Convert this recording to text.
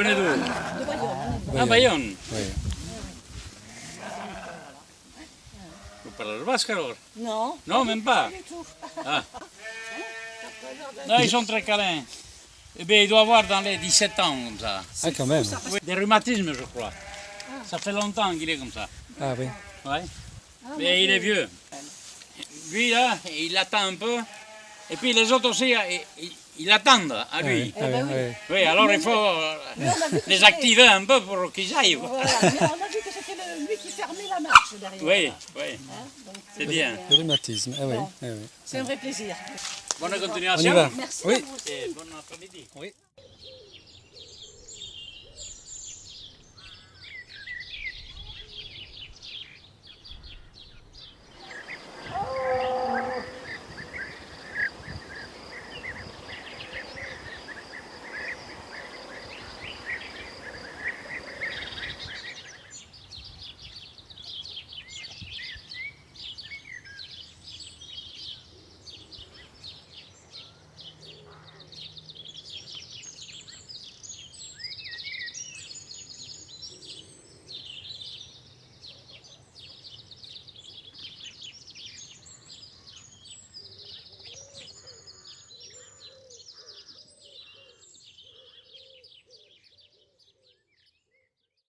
venez d'où? De Bayonne. Ah, Bayonne. Oui. Vous parlez le basque alors? Non. Non, même pas. Pas du tout. Ah. Non, ils sont très câlins. Eh bien, il doit avoir dans les 17 ans comme ça. Ah, quand même. Oui, des rhumatismes, je crois. Ça fait longtemps qu'il est comme ça. Ah oui. Ouais. Mais il est vieux. Lui, là, il attend un peu. Et puis les autres aussi, ils attendent à lui. Ah, oui, oui. Oui, alors il faut les activer un peu pour qu'ils aillent. Voilà. Mais on a vu que c'était lui qui fermait la marche derrière. Oui, oui, Hein, donc, c'est bien. Le rhumatisme. Ah oui. Ah, oui. c'est un vrai plaisir. Bonne On y continuation. va. Merci Oui. à vous. Et bon après-midi. Oui.